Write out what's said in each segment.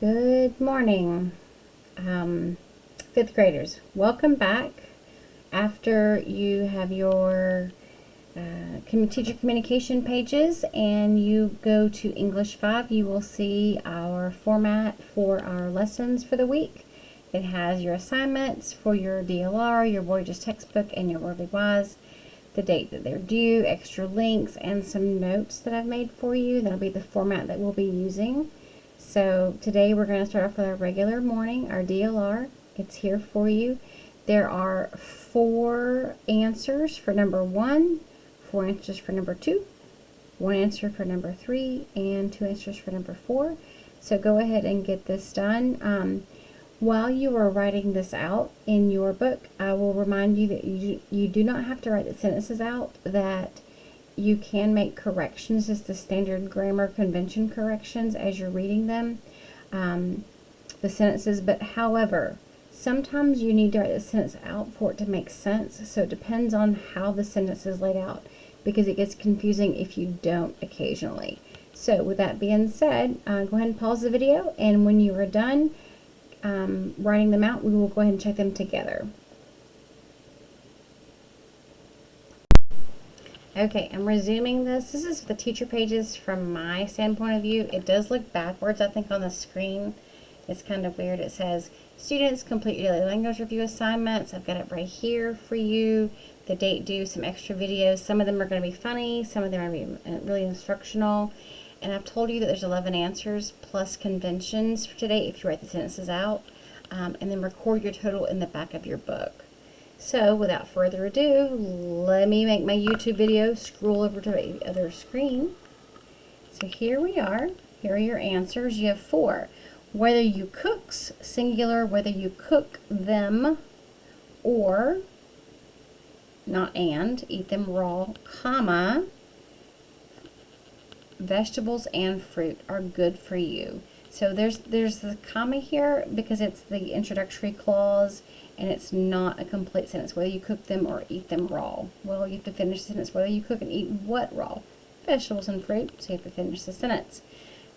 Good morning, fifth graders. Welcome back. After you have your teacher communication pages and you go to English 5, you will see our format for our lessons for the week. It has your assignments for your DLR, your Voyager's textbook, and your Worldly Wise, the date that they're due, extra links, and some notes that I've made for you. That'll be the format that we'll be using. So today we're going to start off with our regular morning, our DLR. It's here for you. There are 4 answers for number 1, 4 answers for number 2, 1 answer for number 3, and 2 answers for number 4. So go ahead and get this done. While you are writing this out in your book, I will remind you that you do not have to write the sentences out, that you can make corrections, just the standard grammar convention corrections as you're reading them, the sentences. But however, sometimes you need to write the sentence out for it to make sense. So it depends on how the sentence is laid out, because it gets confusing if you don't occasionally. So with that being said, go ahead and pause the video, and when you are done writing them out, we will go ahead and check them together. Okay, I'm resuming this. This is the teacher pages from my standpoint of view. It does look backwards, I think, on the screen. It's kind of weird. It says, students, complete your daily language review assignments. I've got it right here for you. The date due, some extra videos. Some of them are going to be funny. Some of them are going to be really instructional. And I've told you that there's 11 answers plus conventions for today if you write the sentences out. And then record your total in the back of your book. So without further ado, let me make my YouTube video, scroll over to the other screen. So here we are. Here are your answers. You have 4. Whether you cooks, singular, whether you cook them, or, not and, eat them raw, comma, vegetables and fruit are good for you. So there's the comma here because it's the introductory clause and it's not a complete sentence. Whether you cook them or eat them raw. Well, you have to finish the sentence. Whether you cook and eat what raw? Vegetables and fruit. So you have to finish the sentence,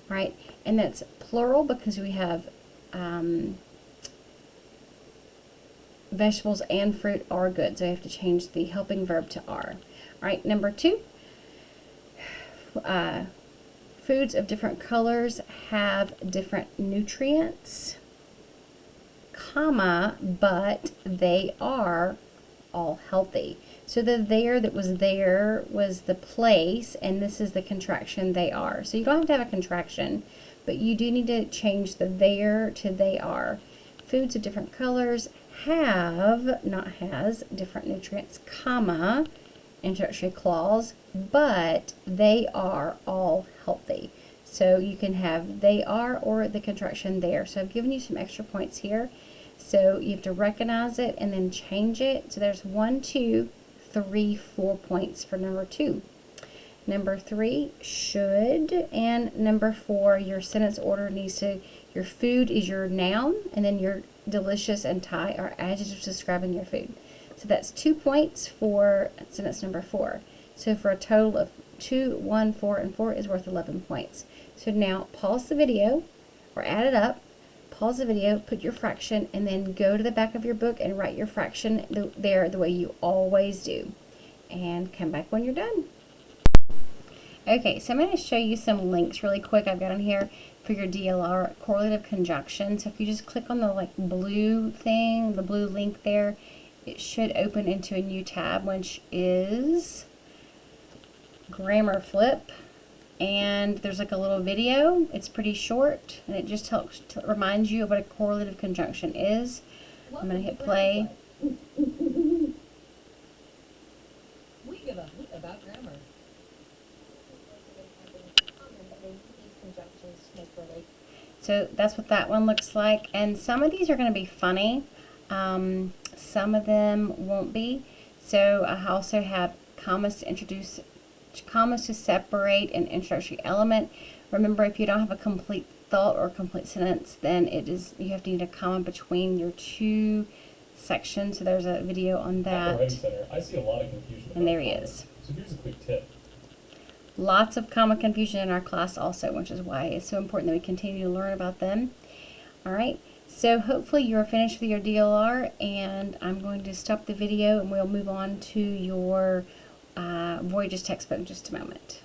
right? And that's plural because we have vegetables and fruit are good. So you have to change the helping verb to are. All right, number 2. Foods of different colors have different nutrients, comma, but they are all healthy. So the there that was there was the place, and this is the contraction they are. So you don't have to have a contraction, but you do need to change the there to they are. Foods of different colors have, not has, different nutrients, comma, introductory clause, but they are all healthy. So you can have they are or the contraction there. So I've given you some extra points here. So you have to recognize it and then change it. So there's 1, 2, 3, 4 points for number 2. Number 3, should, and number 4, your sentence order needs to, your food is your noun, and then your delicious and Thai are adjectives describing your food. So that's 2 points for sentence number 4. So for a total of 2, 1, 4, and 4 is worth 11 points. So now pause the video or add it up. Pause the video, put your fraction, and then go to the back of your book and write your fraction there the way you always do. And come back when you're done. Okay, so I'm going to show you some links really quick I've got on here for your DLR correlative conjunction. So if you just click on the blue thing, the blue link there, it should open into a new tab, which is Grammar Flip. And there's a little video. It's pretty short, and it just helps to remind you of what a correlative conjunction is. I'm going to hit play. We give a hoot about grammar. So that's what that one looks like. And some of these are going to be funny. Some of them won't be. So I also have commas to introduce, commas to separate an introductory element. Remember, if you don't have a complete thought or complete sentence, then you have to need a comma between your 2 sections. So there's a video on that. At the Writing Center, I see a lot of confusion. And there he is. So here's a quick tip. Lots of comma confusion in our class also, which is why it's so important that we continue to learn about them. All right, so hopefully you're finished with your DLR, and I'm going to stop the video and we'll move on to your Voyager's textbook in just a moment.